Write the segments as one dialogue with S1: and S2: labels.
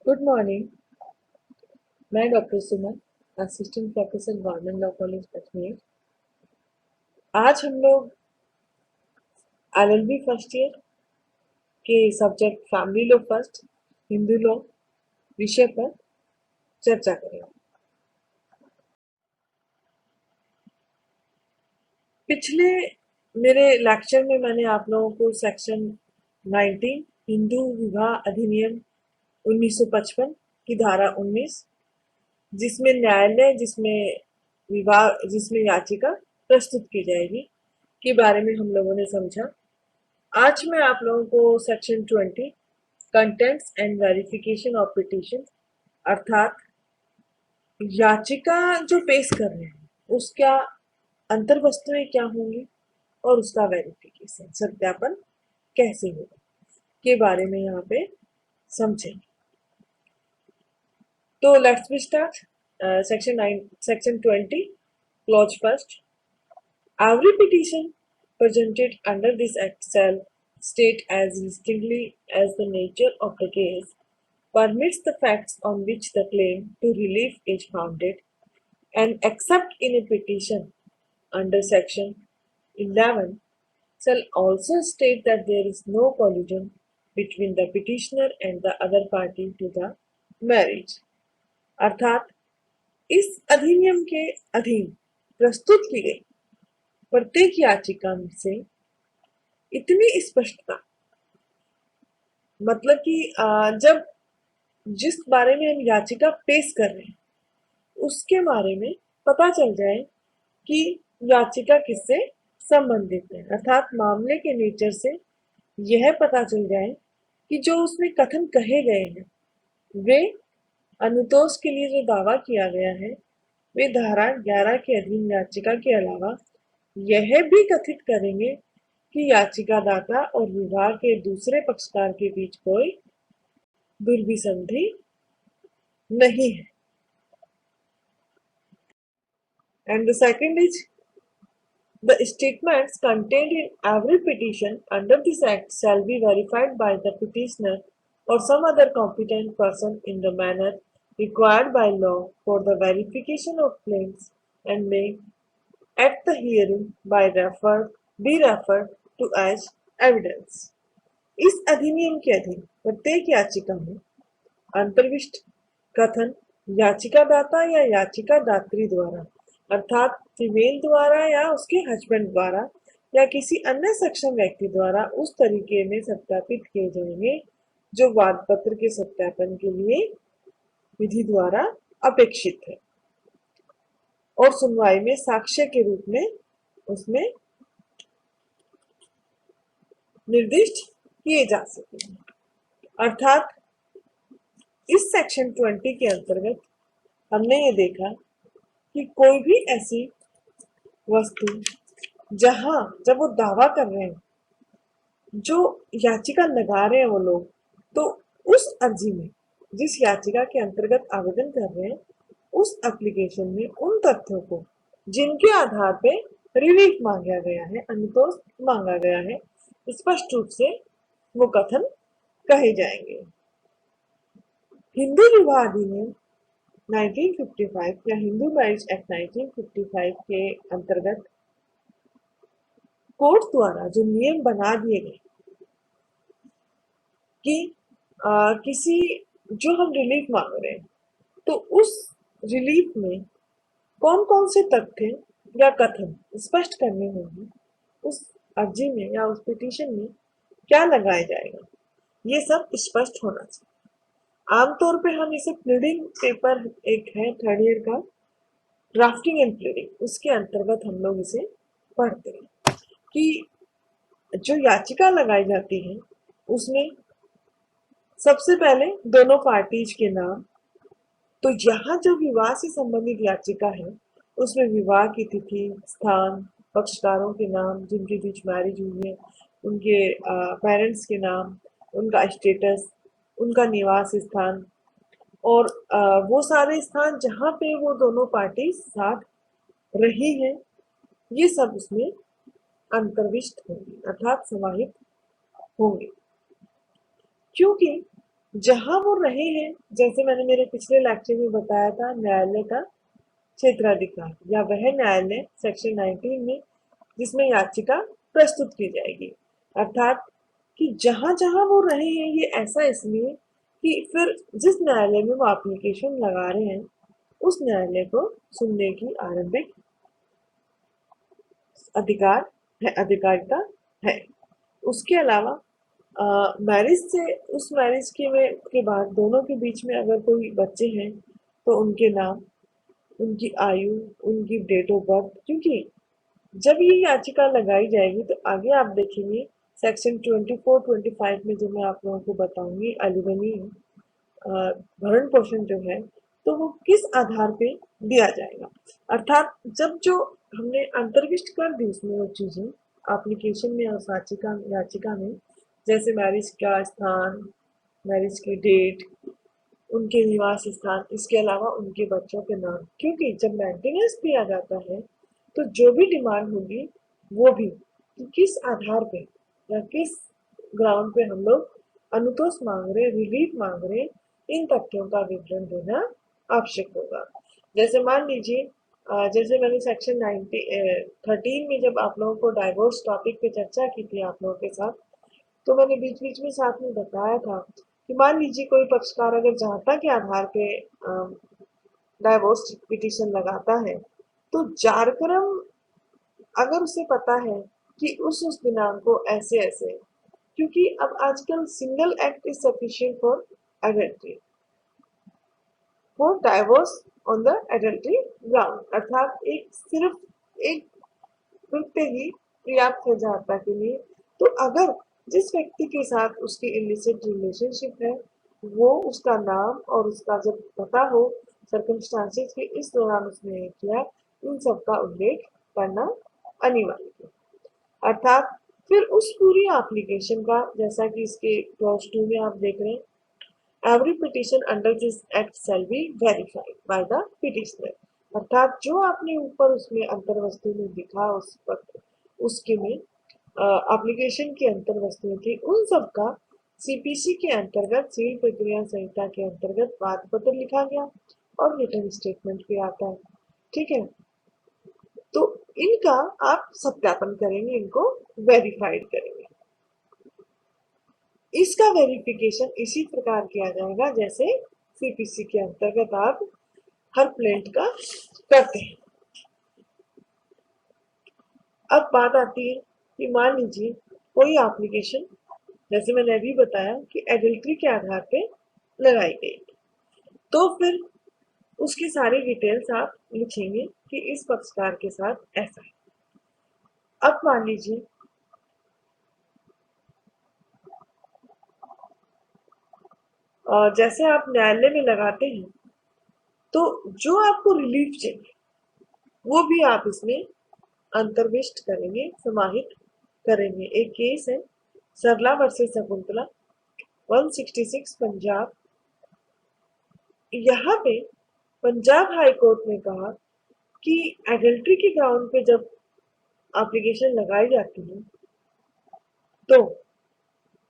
S1: Good morning. मैं doctor Suman, assistant professor government law college Ajmer. आज हम लोग एलएलबी फर्स्ट ईयर के subject family law first Hindu law विषय पर चर्चा करेंगे। पिछले मेरे लेक्चर में मैंने आप लोगों को सेक्शन 19 हिंदू विवाह अधिनियम 1955 की धारा 19 जिसमें न्यायालय जिसमें याचिका प्रस्तुत की जाएगी के बारे में हम लोगों ने समझा। आज मैं आप लोगों को section 20 contents and verification of petition अर्थात याचिका जो पेश कर रहे हैं उसका अंतर वस्तुएं क्या होंगी और उसका वेरिफिकेशन सत्यापन कैसे होगा के बारे में यहाँ पे समझेंगे। तो let's be start. Section 20 clause first. Every petition presented under this act shall state as distinctly as the nature of the case permits the facts on which the claim to relief is founded, and except in a petition under section 11 shall also state that there is no collusion between the petitioner and the other party to the marriage। अर्थात इस अधिनियम के अधीन प्रस्तुत की गई प्रत्येक याचिका से इतनी स्पष्टता मतलब कि जब जिस बारे में हम याचिका पेश कर रहे हैं उसके बारे में पता चल जाए कि याचिका किससे संबंधित है, अर्थात मामले के नेचर से यह पता चल जाए कि जो उसमें कथन कहे गए हैं वे अनुतोष के लिए जो दावा किया गया है वे धारा 11 के अधीन याचिका के अलावा यह भी कथित करेंगे कि याचिकादाता और विवाह के दूसरे पक्षकार के बीच कोई दुर्विसंधि नहीं है। And the second is the statements contained in every petition under this act shall be verified by the petitioner or some other competent person in the manner required by law for the verification of claims and may at the hearing be referred to as evidence। इस अधिनियम के अधीन प्रत्येक याचिका में अंतर्विष्ट कथन याचिकादाता या याचिकादात्री द्वारा अर्थात फीमेल द्वारा या उसके हस्बैंड द्वारा या किसी अन्य सक्षम व्यक्ति द्वारा उस तरीके में सत्यापित किए जाएंगे जो वाद पत्र के सत्यापन के लिए विधि द्वारा अपेक्षित है और सुनवाई में साक्ष्य के रूप में उसमें निर्दिष्ट किए जा सके। अर्थात इस सेक्शन 20 के अंतर्गत हमने ये देखा कि कोई भी ऐसी वस्तु जब वो दावा कर रहे हैं जो याचिका लगा रहे हैं वो लोग, तो उस अर्जी में जिस याचिका के अंतर्गत आवेदन कर रहे हैं उस एप्लीकेशन में उन तथ्यों को जिनके आधार पे रिलीफ मांगा गया है अनुतोष मांगा गया है स्पष्ट रूप से वो कथन कहे जाएंगे। हिंदू विवाह अधिनियम 1955 या हिंदू मैरिज एक्ट 1955 के अंतर्गत कोर्ट द्वारा जो नियम बना दिए गए कि किसी जो हम रिलीफ मांग रहे हैं तो उस रिलीफ में कौन कौन से तथ्य या कथन स्पष्ट करने होंगे, उस अर्जी में या उस पिटीशन में क्या लगाया जाएगा ये सब स्पष्ट होना चाहिए। आमतौर पे हम इसे प्लीडिंग पेपर एक है थर्ड ईयर का ड्राफ्टिंग एंड प्लीडिंग उसके अंतर्गत हम लोग इसे पढ़ते हैं कि जो याचिका लगाई जाती है उसमें सबसे पहले दोनों पार्टीज के नाम, तो यहाँ जो विवाह से संबंधित याचिका है उसमें विवाह की तिथि स्थान पक्षकारों के नाम जिनके बीच मैरिज हुई है उनके पेरेंट्स के नाम उनका स्टेटस उनका निवास स्थान और वो सारे स्थान जहाँ पे वो दोनों पार्टी साथ रही हैं ये सब उसमें अंतर्विष्ट होंगे अर्थात समाहित होंगे। क्योंकि जहां वो रहे हैं, जैसे मैंने मेरे पिछले लेक्चर में बताया था, न्यायालय का क्षेत्राधिकार या वह न्यायालय सेक्शन 19 में जिसमें याचिका प्रस्तुत की जाएगी। अर्थात कि जहां जहां वो रहे हैं, ये ऐसा इसलिए कि फिर जिस न्यायालय में वो एप्लीकेशन लगा रहे हैं उस न्यायालय को सुनने की आरंभिक अधिकार है, अधिकारिता है। उसके अलावा मैरिज से उस मैरिज के बाद दोनों के बीच में अगर कोई बच्चे हैं तो उनके नाम, उनकी आयु, उनकी डेट ऑफ बर्थ, क्योंकि जब ये याचिका लगाई जाएगी तो आगे आप देखेंगे सेक्शन 24-25 में, जो मैं आप लोगों को बताऊंगी, अलिवनी भरण पोषण जो है तो वो किस आधार पे दिया जाएगा। अर्थात जब जो हमने अंतर्विष्ट कर दी उसमें वो चीजें एप्लीकेशन में और याचिका याचिका में, जैसे मैरिज का स्थान, मैरिज की डेट, उनके निवास स्थान, इसके अलावा उनके बच्चों के नाम, क्योंकि जब मेंटेनेंस दिया जाता है तो जो भी डिमांड होगी वो भी कि किस आधार पे या किस ग्राउंड पे हम लोग अनुतोष मांग रहे, रिलीफ मांग रहे, इन तथ्यों का विवरण देना आवश्यक होगा। जैसे मान लीजिए जैसे मैंने सेक्शन 13 में जब आप लोगों को डाइवोर्स टॉपिक पे चर्चा की थी आप लोगों के साथ, तो मैंने बीच बीच में साथ में बताया था कि मान लीजिए कोई पक्षकार अगर जनता के आधार पे डाइवोर्स पिटीशन लगाता है तो जारक्रम अगर उसे पता है कि उस दिनांक को ऐसे ऐसे, क्योंकि अब आजकल single act is sufficient for adultery, for divorce on the adultery ground, अर्थात एक सिर्फ एक कृत्य ही पर्याप्त है जहां के लिए। तो अगर जिस व्यक्ति के साथ उसकी इलिसिट रिलेशनशिप है वो उसका नाम और उसका जब पता हो, सर्कमस्टांसेस के इस दौरान उसने किया, इन सब का उल्लेख करना अनिवार्य है। अर्थात फिर उस पूरी एप्लीकेशन का, जैसा कि इसके क्लॉज 2 में आप देख रहे हैं, every petition under this act shall be verified by the petitioner, अर्थात जो आपने ऊपर उसमें अंतर्वस्तु में दिखा उस पत्र उसके में एप्लीकेशन की अंतर्वस्तुएं थी, उन सब का सीपीसी के अंतर्गत, सिविल प्रक्रिया संहिता के अंतर्गत वाद पत्र लिखा गया और रिटर्न स्टेटमेंट भी आता है। ठीक है, तो इनका आप सत्यापन करेंगे, इनको वेरीफाइड करेंगे। इसका वेरिफिकेशन इसी प्रकार किया जाएगा जैसे सीपीसी के अंतर्गत आप हर प्लेंट का करते हैं। अब बात आती है कि मान लीजिए कोई एप्लीकेशन, जैसे मैंने अभी बताया कि एडल्ट्री के आधार पे लगाई गई, तो फिर उसकी सारी डिटेल्स आप लिखेंगे कि इस पक्षकार के साथ ऐसा है। अब मान लीजिए जैसे आप न्यायालय में लगाते हैं तो जो आपको रिलीफ चाहिए वो भी आप इसमें अंतर्विष्ट करेंगे, समाहित करेंगे। एक केस है सरला वर्सेस शकुंतला 166 पंजाब। यहाँ पे पंजाब हाई कोर्ट ने कहा कि एडल्ट्री के ग्राउंड पे जब एप्लीकेशन लगाई जाती है तो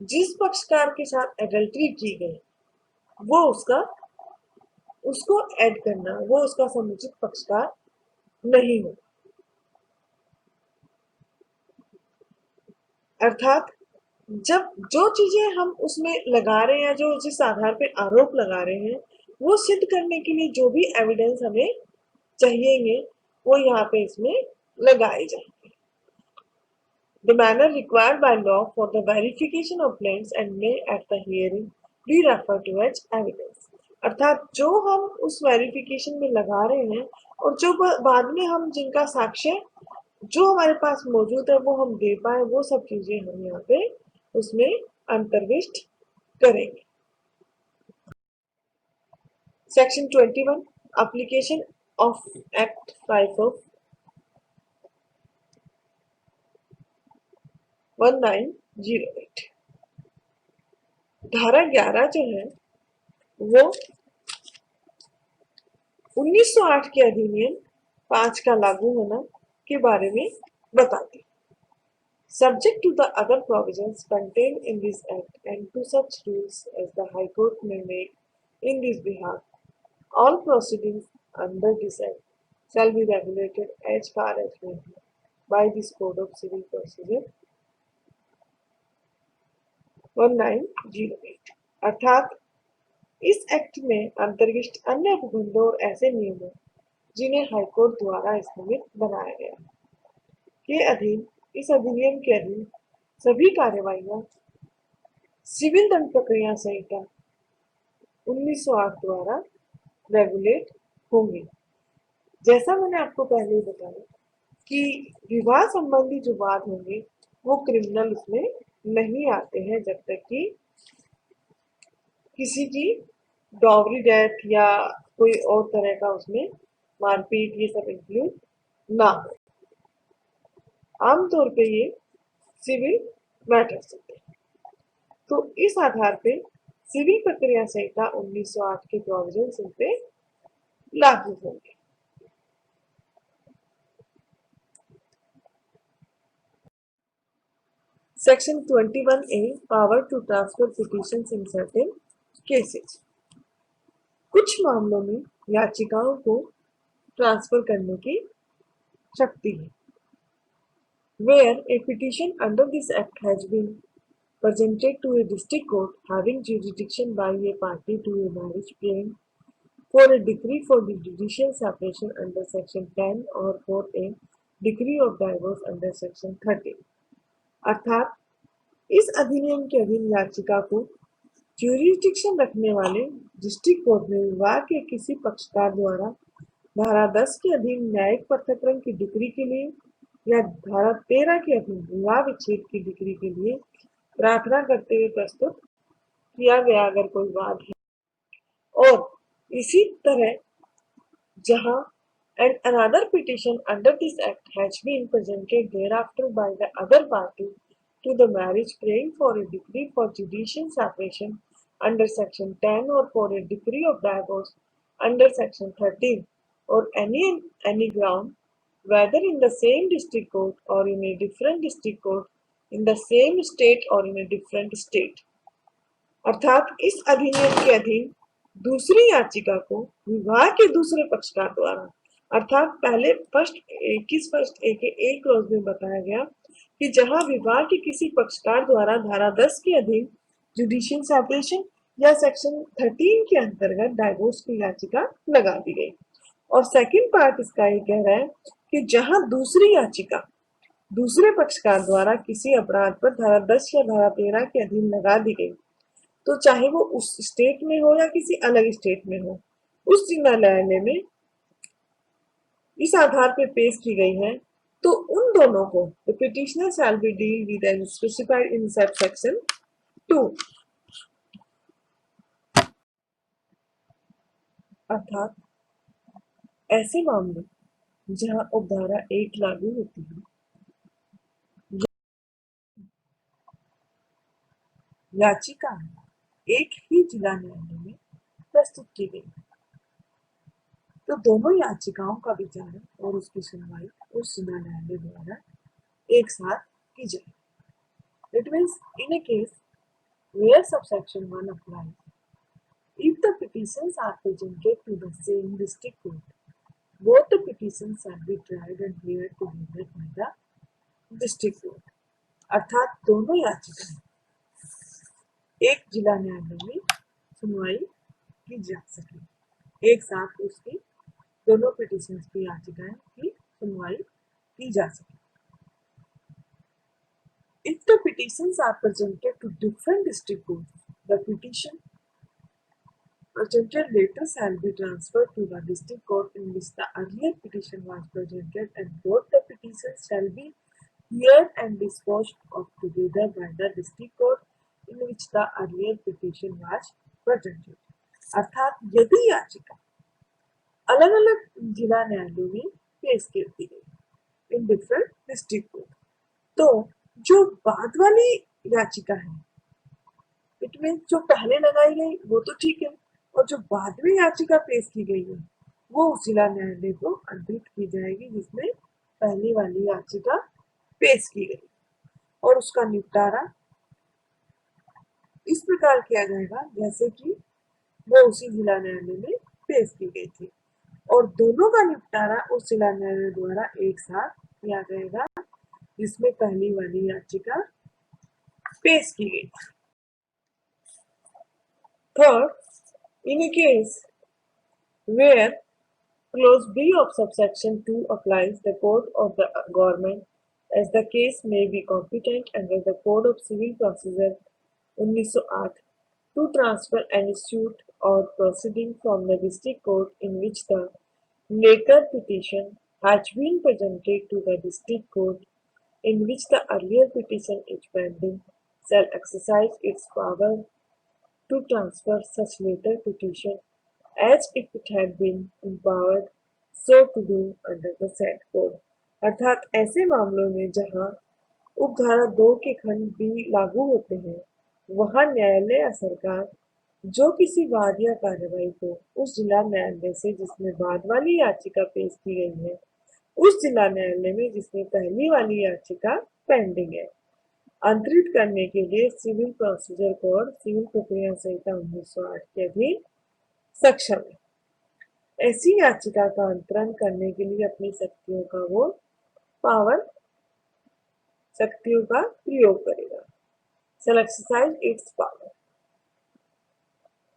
S1: जिस पक्षकार के साथ एडल्ट्री की गई वो उसको ऐड करना, वो उसका समुचित पक्षकार नहीं हो। अर्थात जब जो चीजें हम उसमें लगा रहे हैं, जो जिस आधार पे आरोप लगा रहे हैं, वो सिद्ध करने के लिए जो भी एविडेंस हमें चाहिएंगे वो यहाँ पे इसमें लगाए जाएंगे। The manner required by law for the verification of claims and may at the hearing be referred to as evidence। अर्थात जो हम उस वेरिफिकेशन में लगा रहे हैं और जो बाद में हम जिनका साक्ष्य जो हमारे पास मौजूद है वो हम दे पाए, वो सब चीजें हम यहाँ पे उसमें अंतर्विष्ट करेंगे। Section 21 application of act 5 of 1908, धारा 11 जो है वो 1908 के अधिनियम 5 का लागू होना के बारे में बताती है। subject to the other provisions contained in this Act and to such rules as the High Court may make in this behalf. All proceedings under this Act shall be regulated as far as may be by this Code of Civil Procedure 1908 अर्थात इस act में अंतर्गत अन्य उपबंधों और ऐसे नियमों जिन्हें high court द्वारा स्थगित बनाया गया के अधीन इस अधिनियम के अधीन सभी कार्यवाहियां सिविल दंड प्रक्रिया संहिता 1908 द्वारा रेगुलेट होंगी। जैसा मैंने आपको पहले ही बताया कि विवाह संबंधी जो वाद होंगे वो क्रिमिनल उसमें नहीं आते हैं जब तक कि किसी की डॉवरी डेथ या कोई और तरह का उसमें मारपीट ये सब इंक्लूड ना हो। आमतौर पे ये सिविल मैटर्स होते हैं। तो इस आधार पे सिविल प्रक्रिया संहिता 1908 के प्रोविजंस इन पे लागू होंगे। Section 21A Power to transfer petitions in certain cases। कुछ मामलों में याचिकाओं को ट्रांसफर करने की शक्ति है। Where a petition under this act has been presented to a district court having jurisdiction by a party to a marriage claim for a decree for the judicial separation under section 10 or for a decree of divorce under section 13। अर्थात इस अधिनियम के अधीन याचिका को jurisdiction रखने वाले district court में विवाह के किसी पक्षकार द्वारा धारा 10 के अधीन न्यायिक पृथक्करण की डिक्री के लिए या धारा 13 के अधीन विवाह विच्छेद की डिक्री के लिए प्रार्थना करते हुए प्रस्तुत किया गया अगर कोई वाद है। और इसी तरह जहां and another petition under this act has been presented thereafter by the other party to the marriage praying for a decree for judicial separation under section 10 or for a decree of divorce under section 13 or any ground whether in the same district court or in a different district court in the same state or in a different state। अर्थात इस अधिनियम के अधीन दूसरी याचिका को विवाह के दूसरे पक्षकार द्वारा अर्थात पहले फर्स्ट 21 फर्स्ट ए के एक क्लॉज में बताया गया कि जहां विवाह के किसी पक्षकार द्वारा धारा 10 के अधीन जुडिशियल सेपरेशन या सेक्शन 13 के अंतर्गत डाइवोर्स की याचिका लगा दी गई। और सेकंड पार्ट इसका ये कह रहा है कि जहां दूसरी याचिका दूसरे पक्षकार द्वारा किसी अपराध पर धारा 10 या धारा 13 के अधीन लगा दी गई तो चाहे वो उस स्टेट में हो या किसी अलग स्टेट में हो उस न्यायालय में इस आधार पर पेश की गई है तो उन दोनों को the petitioner shall be deal with as specified in sub section 2। अर्थात ऐसे मामले जहां उपधारा 1 लागू होती है याचिका एक ही जिला न्यायालय में प्रस्तुत की गई तो दोनों याचिकाओं का विचार और उसकी सुनवाई उस जिला न्यायालय द्वारा एक साथ की जाए। It means in A case where subsection 1 applies, if the petitions are presented to the same district court, both the petitions shall be tried and heard together by the district court। अर्थात दोनों याचिकाएं एक जिला न्यायालय में सुनवाई की जा सके, एक साथ उसकी दोनों पिटिशंस की याचिकाएं की सुनवाई की जा सके। If the petitions are presented to different district courts, the petition presented later shall be transferred to the district court in which the earlier petition was presented and both the petitions shall be heard and disposed of together by the district court in which the earlier petition was presented। अर्थात यदि याचिका अलग अलग जिला न्यायालयों में पेश की गई इन डिफरेंट डिस्ट्रिक्ट कोर्ट तो जो बाद वाली याचिका है इट मीन जो पहले लगाई गई वो तो ठीक है और जो बाद में याचिका पेश की गई है वो उस जिला न्यायालय को अर्पित की जाएगी जिसमें पहली वाली याचिका पेश की गई। और उसका निपटारा इस प्रकार किया जाएगा जैसे कि वो उसी जिला न्यायालय में पेश की गई थी और दोनों का निपटारा उस जिला न्यायालय द्वारा एक साथ किया जाएगा जिसमें पहली वाली याचिका पेश की गई। Third, in a case where clause B of subsection 2 applies, the court of the government, as the case may be competent under the Code of Civil Procedure 1908 to transfer any suit or proceeding from the district court in which the later petition has been presented to the district court in which the earlier petition is pending, shall exercise its power to transfer such later petition as if it had been empowered so to do under the said code। अर्थात ऐसे मामलों में जहां उपधारा 2 के खंड B लागू होते हैं वहां न्यायालय या सरकार जो किसी वाद या कार्यवाही को उस जिला न्यायालय से जिसमें बाद वाली याचिका पेश की गई है उस जिला न्यायालय में जिसमें पहली वाली याचिका पेंडिंग है अंतरित करने के लिए सिविल प्रोसीजर कोड सिविल प्रक्रिया संहिता 1908 के अधीन सक्षम है। ऐसी याचिका का अंतरण करने के लिए अपनी शक्तियों का वो पावर शक्तियों का प्रयोग करेगा। shall exercise its power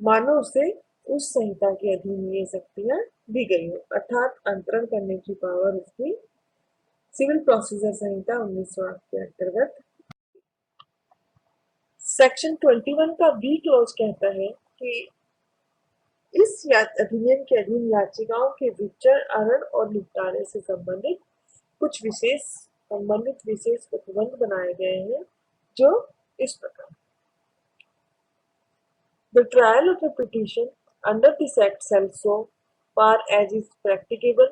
S1: मानो उसे उस संहिता के अधीन ये शक्तियां दी गई हो अर्थात अंतरण करने की पावर उसकी सिविल प्रोसीजर संहिता 1908 के अंतर्गत। सेक्शन 21 का बी क्लॉज कहता है कि इस अधिनियम के अधीन याचिकाओं के विचारण और निपटारे से संबंधित विशेष उपबंध बनाए गए हैं जो इस प्रकार The trial of a petition under this act shall so far as is practicable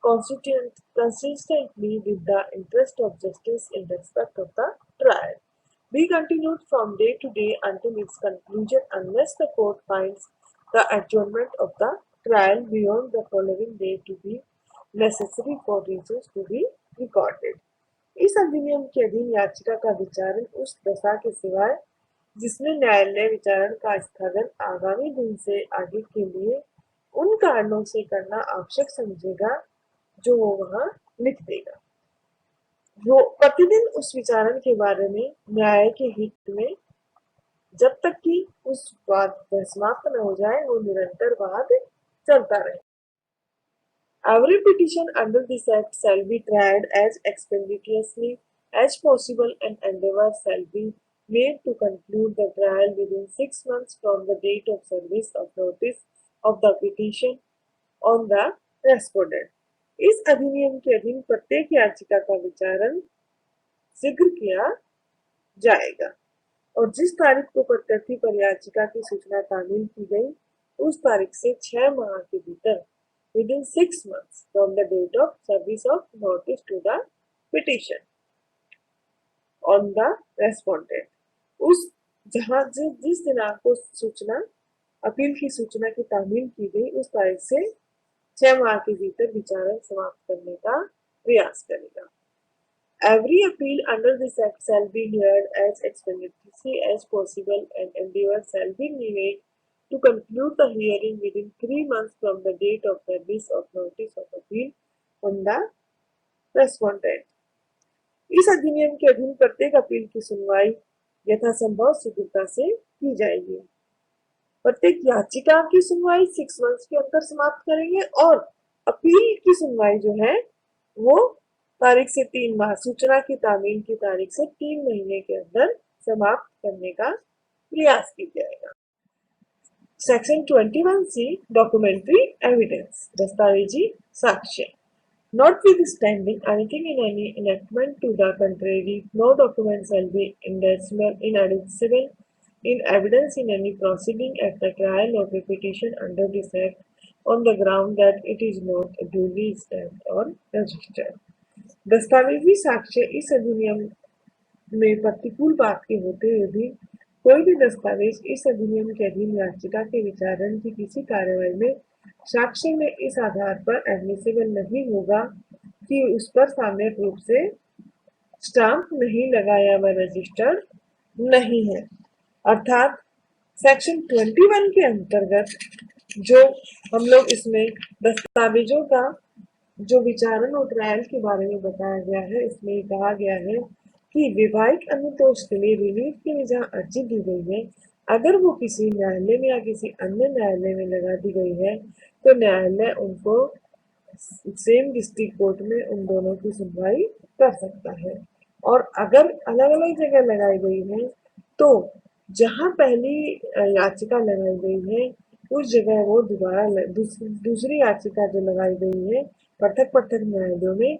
S1: consistently with the interest of justice in respect of the trial be continued from day to day until its conclusion unless the court finds the adjournment of the trial beyond the following day to be necessary for reasons to be recorded। इस अधिनियम के अधीन याचिका का विचारण उस दशा के सिवाय जिसमें न्यायालय विचारण का स्थगन आगामी दिन से आगे के लिए उन कारणों से करना आवश्यक समझेगा जो वो वहां लिख देगा। वो प्रतिदिन उस विचारण के बारे में न्याय के हित में जब तक कि उस वाद समाप्त न हो जाए वो निरंतर वाद चलता रहे। Every petition under this act shall be tried as expeditiously as possible and endeavor shall be made to conclude the trial within 6 months from the date of service of notice of the petition on the respondent। इस अधिनियम के अधीन प्रत्येक याचिका का विचारण शीघ्र किया जाएगा और जिस तारीख को प्रत्यर्थी पर याचिका की सूचना तामील की गई उस तारीख से 6 माह के भीतर within 6 months from the date of service of notice to the petition on the respondent उस जहां जिस दिनांक को सूचना अपील की सूचना की तामील की गई उस तारीख से 6 माह के भीतर विचारण समाप्त करने का प्रयास करेगा। Every appeal under this act shall be heard as expeditiously as possible and endeavor shall be made to conclude the hearing within 3 months from the date of service of notice of appeal on the respondent। इस अधिनियम के अधीन प्रत्येक appeal की सुनवाई यथासंभव शीघ्रता से की जाएगी। प्रत्येक याचिका की सुनवाई 6 मंथ्स के अंदर समाप्त करेंगे और अपील की सुनवाई जो है वो तारीख से 3 माह सूचना की तामील की तारीख से 3 महीने के अंदर समाप्त करने का प्रयास किया जाएगा। सेक्शन 21C डॉक्यूमेंट्री एविडेंस दस्तावेजी साक्ष्य Notwithstanding anything in any enactment to the contrary, no document shall be inadmissible in evidence in any proceeding at the trial of a petition under this act on the ground that it is not duly stamped or registered। दस्तावेजी साक्ष्य इस अधिनियम में प्रतिकूल बात के होते हुए भी कोई भी दस्तावेज इस अधिनियम के अधीन याचिका के विचारण की किसी कार्यवाही में साक्ष्य में इस आधार पर एडमिसिबल नहीं होगा कि उस पर सामयिक रूप से स्टाम्प नहीं लगाया व रजिस्टर्ड नहीं है। अर्थात सेक्शन 21 के अंतर्गत जो हम लोग इसमें दस्तावेजों का जो विचारण और ट्रायल के बारे में बताया गया है, इसमें कहा गया है कि वैवाहिक अनुतोष के लिए रिलीफ के लिए जहाँ अर्जी दी गई है, अगर वो किसी न्यायालय में या किसी अन्य न्यायालय में लगा दी गई है, तो न्यायालय उनको सेम डिस्ट्रिक्ट कोर्ट में उन दोनों की सुनवाई कर सकता है। और अगर अलग अलग जगह लगाई गई है, तो जहाँ पहली याचिका लगाई गई है, उस जगह वो दोबारा दूसरी याचिका जो लगाई गई है पृथक पृथक न्यायालयों में,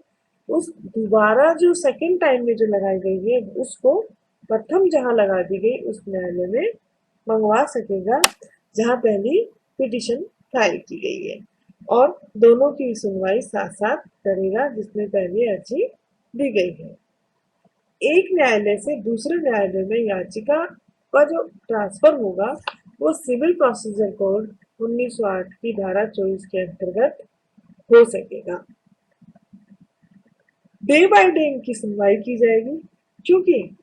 S1: उस दोबारा जो सेकंड टाइम में जो लगाई गई है, उसको प्रथम जहाँ लगा दी गई उस न्यायालय में मंगवा सकेगा जहाँ पहली पिटिशन फाइल की गई है, और दोनों की सुनवाई साथ साथ करेगा जिसमें पहले अर्जी दी गई है। एक न्यायालय से दूसरे न्यायालय में याचिका का जो ट्रांसफर होगा, वो सिविल प्रोसीजर कोड 1908 की धारा 24 के अंतर्गत हो सकेगा। डे बाय डे इनकी सुनवाई की जाएगी, क्योंकि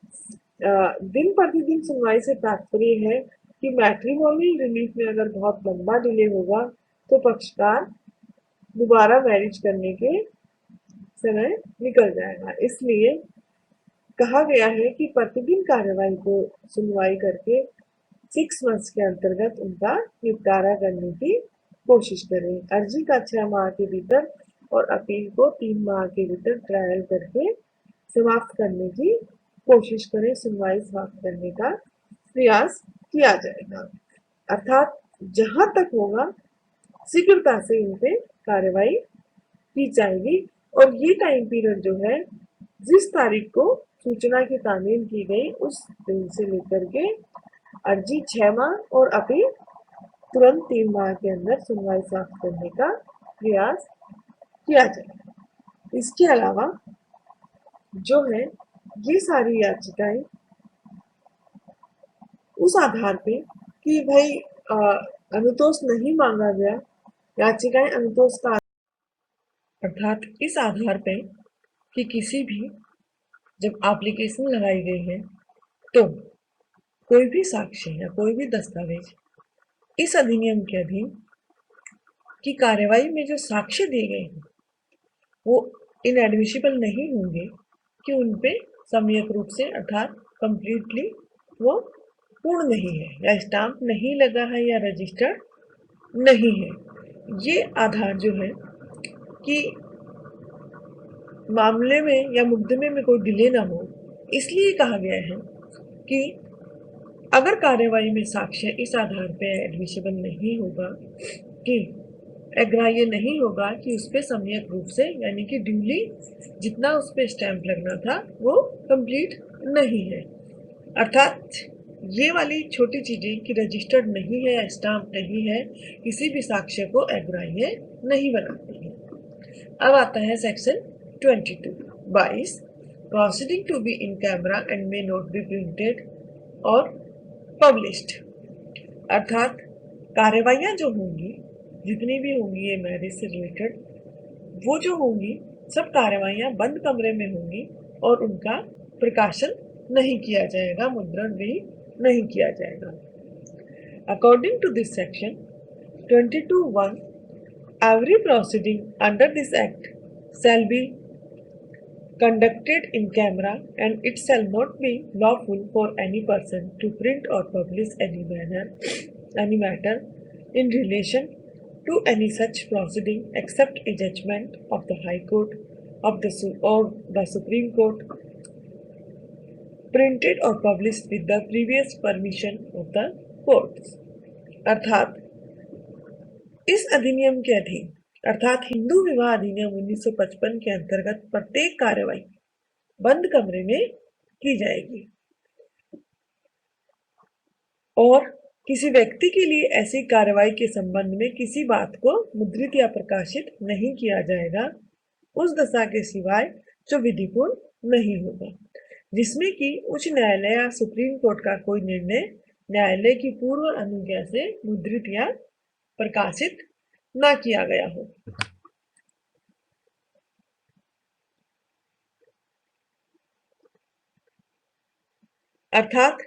S1: दिन प्रतिदिन सुनवाई से तात्पर्य है कि मैट्रिमोनियल रिलीफ में अगर बहुत लंबा डिले होगा, तो पक्षकार दोबारा मैरिज करने के समय निकल जाएगा। इसलिए कहा गया है कि प्रतिदिन कार्यवाही को सुनवाई करके 6 मंथ्स के अंतर्गत उनका निपटारा करने की कोशिश करें। अर्जी का 6 माह के भीतर और अपील को 3 माह के भीतर ट्रायल करके समाप्त करने की कोशिश करें, सुनवाई समाप्त करने का प्रयास किया जाएगा। अर्थात जहां तक होगा शीघ्रता से इन पे कार्रवाई की जाएगी, और ये टाइम पीरियड जो है, जिस तारीख को सूचना की तामील की गई उस दिन से लेकर के अर्जी 6 माह और अपील तुरंत 3 माह के अंदर सुनवाई समाप्त करने का प्रयास किया जाएगा। इसके अलावा जो है, ये सारी याचिकाएं उस आधार पे कि भाई अनुतोष नहीं मांगा गया, याचिकाएं अनुतोष का अर्थात इस आधार पे कि किसी भी जब एप्लीकेशन लगाई गई है, तो कोई भी साक्ष्य या कोई भी दस्तावेज इस अधिनियम के अधीन की कार्यवाही में जो साक्ष्य दिए गए हैं, वो इनएडमिसिबल नहीं होंगे कि उन पे सम्यक रूप से अर्थात कंप्लीटली वो पूर्ण नहीं है, या स्टाम्प नहीं लगा है, या रजिस्टर्ड नहीं है। ये आधार जो है कि मामले में या मुकदमे में कोई डिले ना हो, इसलिए कहा गया है कि अगर कार्यवाही में साक्ष्य इस आधार पे एडमिसिबल नहीं होगा कि अग्राह्य नहीं होगा कि उस पर सम्यक रूप से यानी कि ड्यूली जितना उस पर स्टैंप लगना था वो कंप्लीट नहीं है, अर्थात ये वाली छोटी चीजें कि रजिस्टर्ड नहीं है या स्टाम्प नहीं है, किसी भी साक्ष्य को अग्राह्य नहीं बनाती है। अब आता है section 22 proceeding to be in camera and may not be printed और पब्लिश्ड, अर्थात कार्यवाहियां जो होंगी, जितनी भी होंगी ये मैरिज से रिलेटेड, वो जो होंगी सब कार्यवाहियां बंद कमरे में होंगी और उनका प्रकाशन नहीं किया जाएगा, मुद्रण भी नहीं किया जाएगा। According to this section 22(1), every proceeding under this act shall be conducted in camera, and it shall not be lawful for any person to print or publish any matter in relation to any such proceeding except a judgment of the High Court of the Supreme Court, printed or published with the previous permission of the courts। अर्थात इस अधिनियम के अधीन अर्थात हिंदू विवाह अधिनियम 1955 के अंतर्गत प्रत्येक कार्यवाही बंद कमरे में की जाएगी, और किसी व्यक्ति के लिए ऐसी कार्रवाई के संबंध में किसी बात को मुद्रित या प्रकाशित नहीं किया जाएगा, उस दशा के सिवाय जो विधिपूर्ण नहीं होगा, जिसमें कि उच्च न्यायालय या सुप्रीम कोर्ट का कोई निर्णय न्यायालय की पूर्व अनुज्ञा से मुद्रित या प्रकाशित ना किया गया हो। अर्थात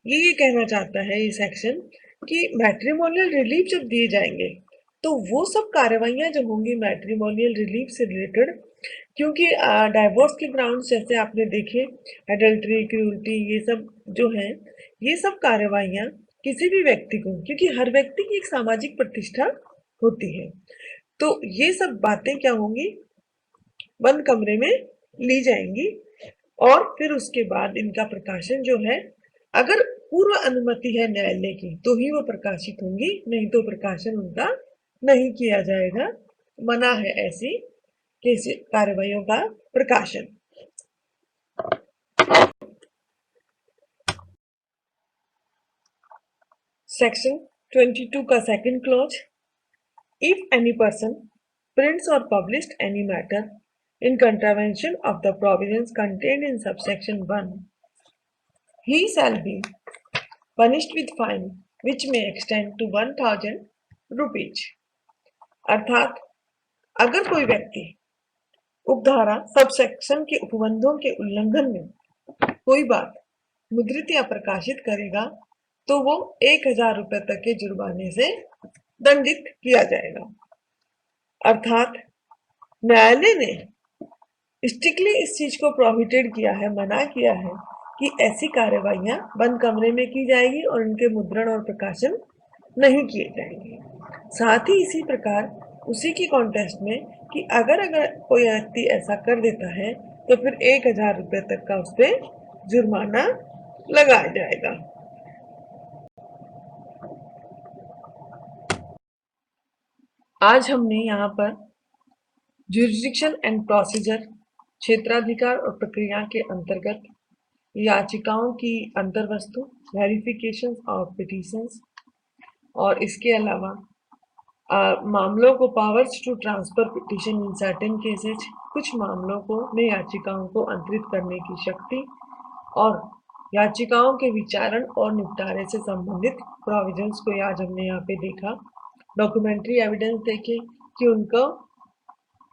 S1: ये कहना चाहता है ये सेक्शन कि मैट्रिमोनियल रिलीफ जब दिए जाएंगे तो वो सब कार्रवाइयाँ जो होंगी मैट्रिमोनियल रिलीफ से रिलेटेड, क्योंकि डाइवोर्स के ग्राउंड्स जैसे आपने देखे, एडल्ट्री, क्रूरटी, ये सब जो है, ये सब कार्रवाइयाँ किसी भी व्यक्ति को, क्योंकि हर व्यक्ति की एक सामाजिक प्रतिष्ठा होती है, तो ये सब बातें क्या होंगी, बंद कमरे में ली जाएंगी और फिर उसके बाद इनका प्रकाशन जो है, अगर पूर्व अनुमति है न्यायालय की तो ही वो प्रकाशित होंगी, नहीं तो प्रकाशन उनका नहीं किया जाएगा। मना है ऐसी कैसे कार्रवाइयों का प्रकाशन। सेक्शन 22 का second clause, if any person prints or published any matter in contravention of the provisions contained in subsection 1, he shall be punished with fine which may extend to 1000 rupees। अर्थात अगर कोई व्यक्ति उपधारा सबसेक्शन के उपबंधों के उल्लंघन में कोई बात मुद्रित या प्रकाशित करेगा तो वो 1000 रुपए तक के जुर्माने से दंडित किया जाएगा। अर्थात न्यायालय ने स्ट्रिक्टली इस चीज को प्रोहिबिटेड किया है, मना किया है कि ऐसी कार्रवाइयां बंद कमरे में की जाएगी और उनके मुद्रण और प्रकाशन नहीं किए जाएंगे। साथ ही इसी प्रकार उसी की कॉन्टेस्ट में कि अगर कोई व्यक्ति ऐसा कर देता है तो फिर 1000 रुपए तक का उस पर जुर्माना लगाया जाएगा। आज हमने यहाँ पर ज्यूरिसडिक्शन एंड प्रोसीजर, क्षेत्राधिकार और प्रक्रिया के अंतर्गत याचिकाओं की अंतर्वस्तु, वेरिफिकेशन ऑफ पिटीशंस, और इसके अलावा मामलों को powers to transfer petition in certain cases, कुछ मामलों को में याचिकाओं को अंतरित करने की शक्ति, और याचिकाओं के विचारण और निपटारे से संबंधित प्रोविजंस को आज हमने यहाँ पे देखा। डॉक्यूमेंट्री एविडेंस देखे कि उनको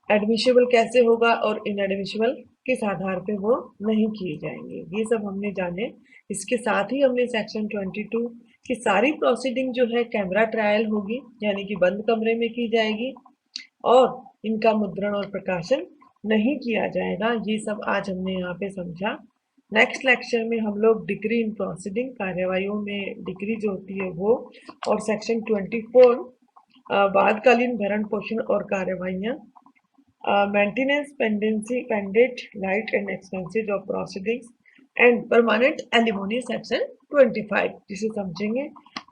S1: एडमिशेबल कैसे होगा और इनएडमिशेबल किस आधार पे वो नहीं किए जाएंगे, ये सब हमने जाने। इसके साथ ही हमने सेक्शन 22 की सारी प्रोसीडिंग जो है कैमरा ट्रायल होगी, यानी कि बंद कमरे में की जाएगी और इनका मुद्रण और प्रकाशन नहीं किया जाएगा, ये सब आज हमने यहाँ पे समझा। नेक्स्ट लेक्चर में हम लोग डिक्री इन प्रोसीडिंग, कार्यवाहियों में डिक्री जो होती है वो, और सेक्शन 24 बादकालीन भरण पोषण और कार्यवाहियाँ, maintenance, pendency, pendant, light and expenses of proceedings and permanent alimony section 25 जिसे समझेंगे,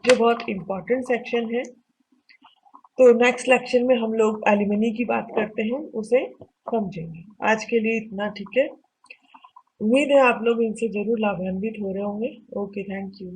S1: जो बहुत इम्पोर्टेंट सेक्शन है। तो नेक्स्ट लेक्चर में हम लोग एलिमनी की बात करते हैं, उसे समझेंगे। आज के लिए इतना ठीक है। उम्मीद है आप लोग इनसे जरूर लाभान्वित हो रहे होंगे। Okay, thank you.